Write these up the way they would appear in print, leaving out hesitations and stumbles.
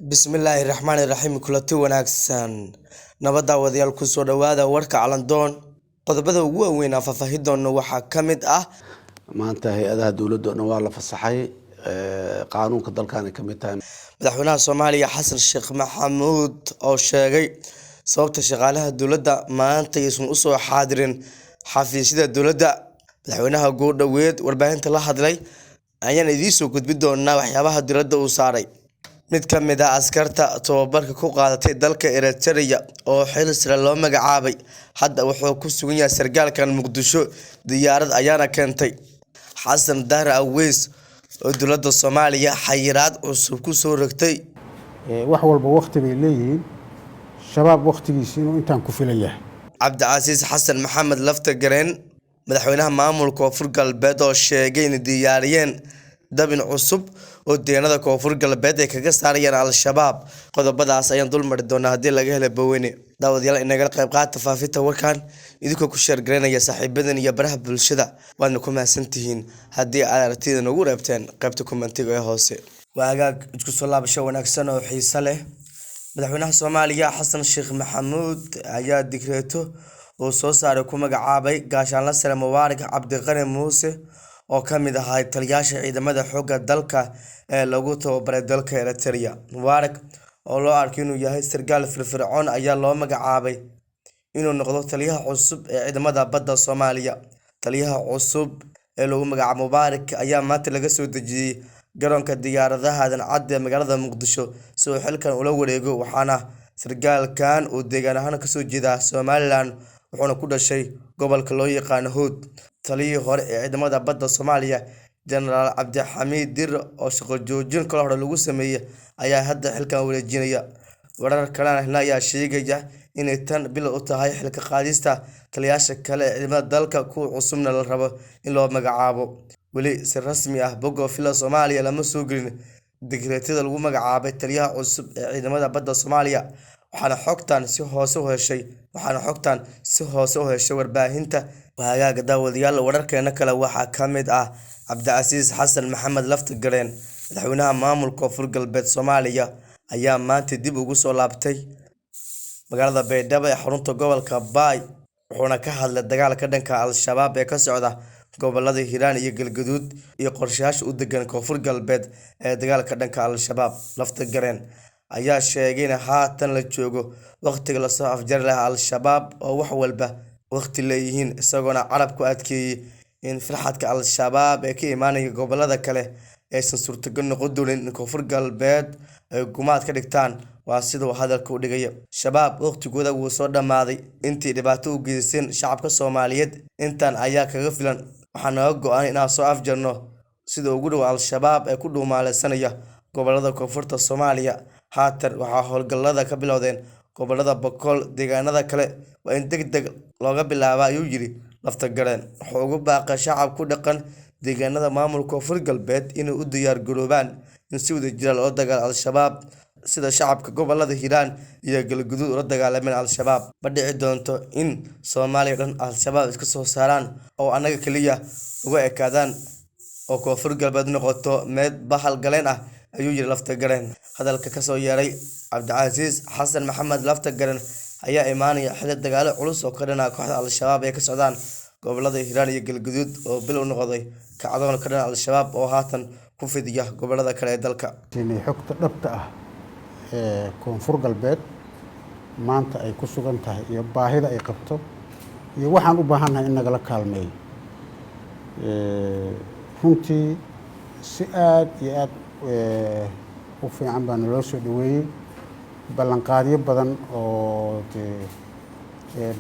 Bismillaahi Raxmaani Raxiim kulati wanaagsan nabada wadayaal ku soo dhawaada warka calandoon qodobada ugu waaweyn faahfaahin doona waxaa ka mid ah maanta hay-adaha dowladda waa la fasaxay qaanuunka dalkan ay ka mid tahay madaxweynaha Soomaaliya Xasan Sheekh Maxamuud oo sheegay sababta shaqaalaha dowladda maanta aysan u soo xaadirin xafiisyada dowladda madaxweynaha Goordhaweed warbaahinta la hadlay ayaan idiin soo gudbin doonaa waxyaabaha dowladda uu saaray mid ka mid ah askarta tababarka ku qaadatay dalka Eritrea oo xil sare loo magacaabay hadda wuxuu ku sugan yahay sargaalkan Muqdisho diyaarad ayaana keentay Xasan Daar Aweys oo dowladda Soomaaliya xayiraad cusub ku soo rogtay wax walba waqti bay leeyihiin shabaab waqtigiisa inuu intaan ku filayaa Cabdicasiis Xasan Maxamed Laftagareen madaxweynaha maamulka Koonfur Galbeed oo sheegay in diyaariyeen dabin cusub oo deegaanada Koonfur Galbeed ay kaga saarayaan al-shabaab qodobadaas ayaan dul mari doonaa hadii laga helo baweyne daawadayaal inaga qayb qaata faafinta warkan idinku ku share gareynaya saaxiibadan iyo baraha bulshada waadna ku mahadsantihiin hadii aad aragtida nagu reebteen qaybta commentiga ee hoose waagaag isku soo laabasho wanaagsan oo xiiso leh madaxweynaha Soomaaliya Xasan Sheekh Maxamuud ayaa digreeto oo soo saaray ku magacaabay gaashaanle sare Mubaarak Cabdiqani Muuse oo ka mid ahaa taliyaasha ciidamada xoogga dalka ee lagu tababaray dalka Eritrea Mubaarak oo loo arkay inuu yahay sargaal firfircoon ayaa loo magacaabay inuu noqdo taliyaha cusub ee ciidamada badda Soomaaliya taliyaha cusub ee lagu magacaabo Mubaarak ayaa maanta laga soo dejiyay garoonka diyaaradaha Aadan Cadde magaalada Muqdisho si uu xilkan ula wareego waxaana sargaalkan uu deegaan ahaan ka soo jeeda Somaliland wuxuuna ku dhashay gobolka loo yaqaan Hood taliyihii hore ee ciidamada badda Soomaaliya General Cabdixamiid Dir oo shaqo joojin kala hor lagu sameeyay ayaa hadda xilkan wareejinaya warar kalena ayaa sheegaya inay tan bil u tahay xilka qaadista taliyaasha kale ee ciidamada dalka ku cusubna la rabo in loo magacaabo wali si rasmi ah bogo fila Soomaaliya lama soo gelin digreetada lagu magacaabay taliyaha cusub ee ciidamada badda Soomaaliya waxaana xogtan si hoose u heshay warbaahinta waagaaga daawadayaal wararkeena kale waxaa ka mid ah Cabdicasiis Xasan Maxamed Laftagareen madaxweynaha maamulka Koonfur Galbeed Soomaaliya ayaa maanta dib ugu soo laabtay magaalada Baydhabo ee xarunta gobolka Baay wuxuuna ka hadlay dagaalka dhanka al-shabaab ee ka socda gobolada Hiiraan iyo Galgaduud iyo qorshayaasha u degan Koonfur Galbeed ee dagaalka dhanka al-shabaab Laftagareen ayaa sheegay in haatan la joogo waqtiga la soo afjari lahaa al-shabaab oo wax walba waqti leeyihiin isagoona carab ku adkeeyay in farxadka al-shabaab ee ka imaanaya gobolada kale aysan suurtagal noqon doonin in Koonfur Galbeed ay gumaad ka dhigtaan waa sidoo hadalka u dhigay shabaab waqtigooda wuu soo dhamaaday intii dhibaato u geysteen shacabka Soomaaliyeed intan ayaa kaga filan waxaan naga go'an inaan soo afjarno sida ugu dhow al-shabaab ee ku dhuumaaleysanaya gobolada koonfurta Soomaaliya haatan waxaa howlgallada ka bilowdeen gobolada Boqol deegaanada kale waa in degdeg looga bilaabo ayuu yiri Laftagareen wuxuu ugu baaqay shacab ku dhaqan deegaanada maamulka Koonfur Galbeed inay u diyaar garoobaan in si wadajir loo dagaal al-shabaab sida shacabka gobolada Hiiraan iyo Galgaduud ula dagaalameen al-shabaab ma dhici doonto in Soomaaliya dhan al-shabaab iska soo saaraan oo anaga kaliya uga ekaadaan oo Koonfur Galbeed noqoto mid bahal galeen ah ayuu yiri Laftagareen hadalka ka soo yeeray Cabdicasiis Xasan Maxamed Laftagareen ayaa imaanaya xilli dagaalo culus oo ka dhanaa kooxda al-shabaab ee ka socdaan gobolada Hiiraan iyo Galgaduud oo bil u noqday kacdoon ka dhan al-shabaab oo haatan ku fidiya gobolada kale ee dalka xogta dhabta ah ee Koonfur Galbeed maanta ay ku sugan tahay iyo baahida ay qabto iyo waxaan u baahanahay in nagala kaalmeeyo runtii si aad iyo aad u fiican baan loo soo dhaweeyay ballanqaadyo badan oo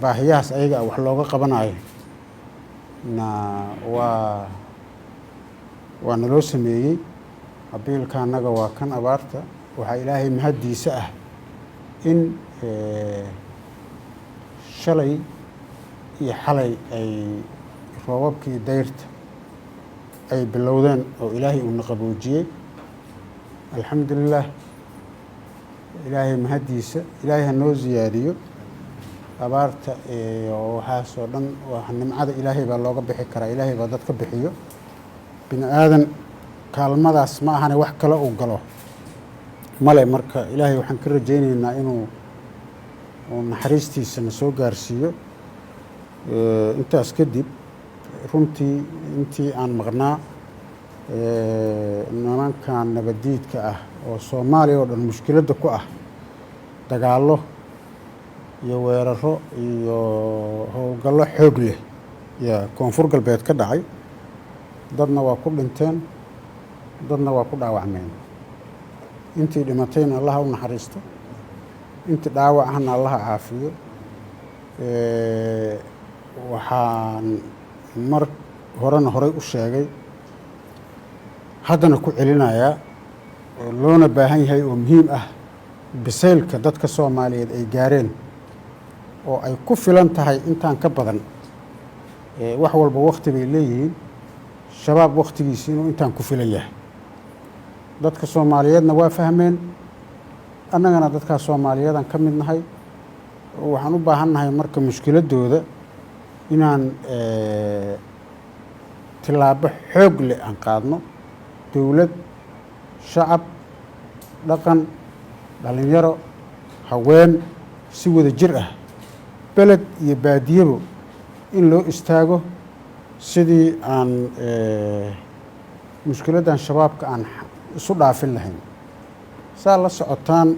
baahiyahaas ayaga wax looga qabanayo na waa naloo sameeyey abiilka annaga waa kan abaarta waxaa ilaahay mahadiisa ah in shalay iyo xalay ay roobabkii dayrta ay bilowdeen oo ilaahay uu na qaboojiyey alxamdulillaah ilaahay mahadiisa ilaahay ha noo ziyaadiyo abaarta iyo waxaasoo dhan waa nimcada ilaahay baa looga bixi karaa ilaahay baa dad ka bixiyo bini aadan kaalmadaas ma ahane wax kale uu galo male marka ilaahay waxaan ka rajaynaynaa inuu naxariistiisa na soo gaarsiiyo. Intaas kadib runtii intii aan maqnaa nimankan nabadiidka ah oo Soomaaliya oo dhan mushkiladda ku ah dagaallo iyo weeraro iyo howlgallo xoog leh yaa koonfur galbeed ka dhacay. dadna waa ku dhinteen, dadna waa ku dhaawacmeen. intii dhimatayna allaha u naxariisto, intii dhaawacana allaha caafiyo. waxaan mar horena horay u sheegay, haddana ku celinayaa, loona baahan yahay oo muhiim ah bisaylka dadka Soomaaliyeed ay gaareen oo ay ku filan tahay intaan ka badan. wax walba waqti bay leeyihiin, shabaab waqtigiisa inuu intaan ku filan yahay. dadka Soomaaliyeedna waa fahmeen, annagana dadka Soomaaliyeedan ka mid nahay. waxaan u baahannahay marka mushkiladooda inaan tilaabo xoog leh aan qaadno. dowlad, shacab, dhaqan, dhalinyaro, haween, si wada jir ah, beled iyo baadiyabo in loo istaago sidii aan mushkiladan shabaabka aan isu dhaafin lahayn. saa la socotaan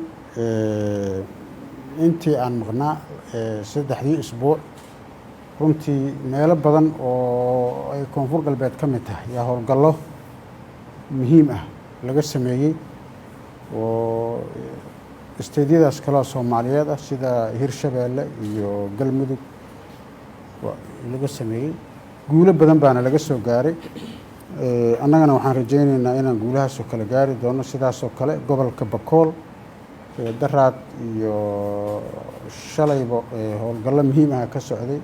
intii aan maqnaa 3 isbuuc runtii meelo badan oo ay koonfur galbeed ka mid tahay yaa howlgallo muhiim ah laga sameeyey oo isteedyadaas kale Soomaaliyeed ah sida Hirshabeelle iyo Galmudug laga sameeyey. guulo badan baana laga soo gaaray. annagana waxaan rajaynaynaa inaan guulahaas oo kale gaari doono. sidaas oo kale gobolka Bakool daraad iyo shalayba howlgallo muhiim ah ka socday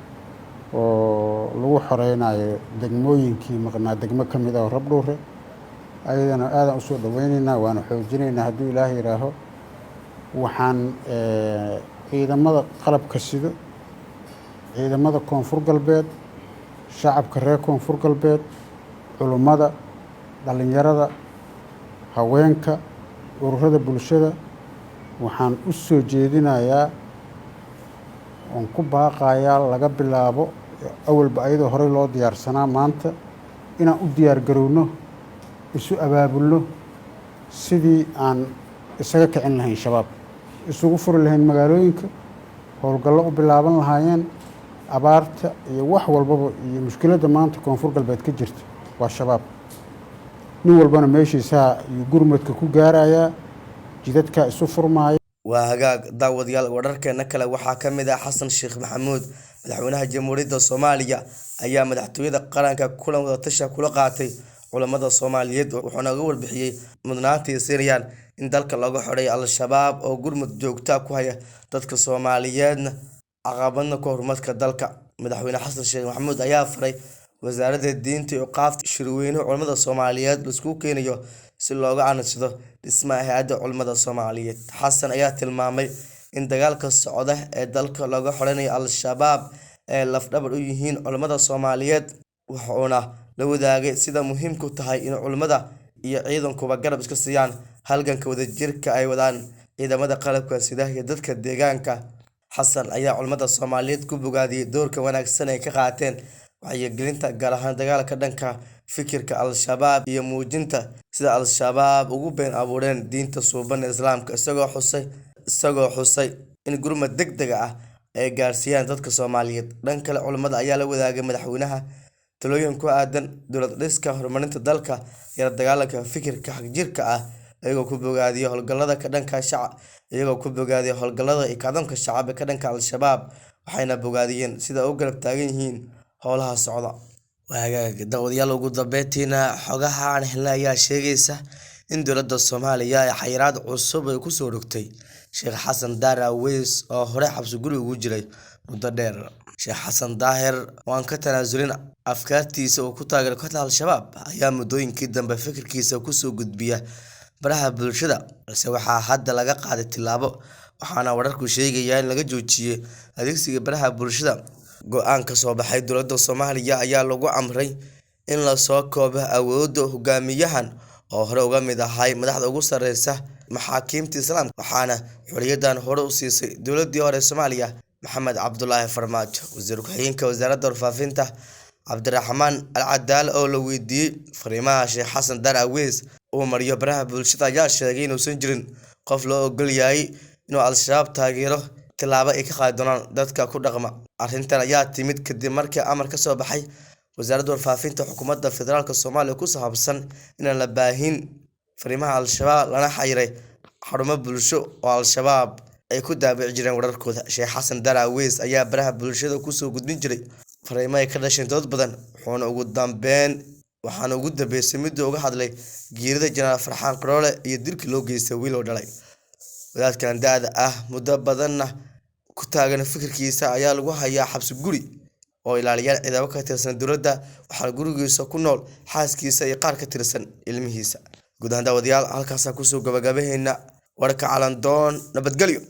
oo lagu xoreynayo degmooyinkii maqnaa degmo ka mid ah oo Rabdhuure. ayadana aadan u soo dhaweynaynaa, waana xoojinaynaa hadduu ilaahay yiraaho. waxaan ciidamada qalabka sido, ciidamada koonfur galbeed, shacabka reer koonfur galbeed, culummada, dhalinyarada, haweenka, ururada bulshada, waxaan u soo jeedinayaa oon ku baaqayaa laga bilaabo awalba ayadoo horey loo diyaarsanaa maanta inaan u diyaar garowno, isu abaabulno sidii aan isaga kicin lahayn shabaab, isugu furi lahayn magaalooyinka, howlgallo u bilaaban lahaayeen. abaarta iyo wax walbaba iyo mushkiladda maanta koonfur galbeed ka jirta waa shabaab. nin walbana meeshiisaa iyo gurmadka ku gaarayaa, jidadkaa isu furmaaya. waa hagaag daawadayaal. wararkeena kale waxaa ka mid ah Xasan Sheekh Maxamuud, madaxweynaha Jamhuuriyadda Soomaaliya, ayaa madaxtooyada qaranka kulan wada tashi kula qaatay culimada Soomaaliyeed. wuxuuna uga warbixiyay mudnaantii Siiriyaan in dalka laga xoreeyo al-shabaab oo gurmad joogta ku haya dadka Soomaaliyeedna caqabadna ku horumarka dalka. madaxweyne Xasan Sheekh Maxamuud ayaa faray wasaaradda diinta iyo qaafta shirweynaha culimada Soomaaliyeed la isku keenayo si looga canacsado dhismaha hay'adda culimada Soomaaliyeed. xasan ayaa tilmaamay in dagaalka socda ee dalka laga xoreynayo al-shabaab ay lafdhabar u yihiin culimada Soomaaliyeed. wuxuuna la wadaagay sida muhiimku tahay in culimada iyo ciidankuba garab iska siiyaan halganka wadajirka ay wadaan ciidamada qalabka sida iyo dadka deegaanka. xasan ayaa culimada Soomaaliyeed ku bogaadiyay doorka wanaagsan ay ka qaateen wacyigelinta gaar ahaan dagaalka dhanka fikirka al-shabaab iyo muujinta sida al-shabaab ugu been abuureen diinta suuban ee Islaamka. isagoo xusay in gurmad degdeg ah ay gaarsiiyaan dadka Soomaaliyeed. dhan kale culimada ayaa la wadaagay madaxweynaha talooyin ku aadan dowlad dhiska, horumarinta dalka iyo dagaalanka fikirka xagjirka ah, iyagoo ku bogaadiyay howlgallada ka dhanka shacabka ka dhanka al-shabaab. waxayna bogaadiyeen sida u garab taagan yihiin howlaha socda. waagaag daawadayaal, ugu dambeyntiina xogaha aan helnay ayaa sheegaysa in dowladda Soomaaliya ay xayiraad cusub ay ku soo rogtay Sheekh Xasan Daahir Aweys oo hore xabsi guri ugu jiray muddo dheer. Sheekh Xasan Daahir oo aan ka tanaasulin afkaartiisa oo ku taageeray kooxda al-shabaab ayaa muddooyinkii dambe fikirkiisa ku soo gudbiya baraha bulshada, balse waxaa hadda laga qaaday tilaabo, waxaana wararku sheegayaan in laga joojiyay adeegsiga baraha bulshada. go'aan ka soo baxay dowladda Soomaaliya ayaa lagu amray in la soo koobo awoodda hogaamiyahan oo hore uga mid ahay madaxda ugu sareysa maxaakiimta islaamka waxaana xorriyadan hore u siisay dowladii hore Soomaaliya Maxamed Cabdullaahi Farmaajo. Wasiir ku-xigeenka wasaaradda warfaafinta Cabdiraxmaan Al-Cadaal oo la weydiiyey fariimaha Sheekh Xasan Dar Aweys oo mariyo baraha bulshada ayaa sheegay inuusan jirin qof loo ogol yahay inuu Al-Shabaab taageero tilaabo ay ka qaadi doonaan dadka ku dhaqma. Arrintan ayaa timid kadib markii amar ka soo baxay wasaaradda warfaafinta xukuumadda federaalka Soomaaliya ku saabsan in la baahin fariimaha Al-Shabaab lana xiriiray xarumo bulsho oo Al-Shabaab ay ku daabici jireen wararkooda. Sheekh Xasan Dar Aweys ayaa baraha bulshada ku soo gudbin jiray fariimo ay ka dhasheen dad badan waxaana ugu dambeysay mid uga hadlay geerida Janaraal Farxaan Qaroole iyo dilkii loo geystay wiil oo dhalay. Wadaadkan da'da ah muddo badanna ku taagan fikirkiisa ayaa lagu hayaa xabsi guri oo ilaaliyaal ciidamo ka tirsan dowladda waxaana gurigiisa ku nool xaaskiisa iyo qaar ka tirsan ilmihiisa. Guud ahaan daawadayaal halkaas ku soo gabagabeeyna warka Calandoon nabadgelyo.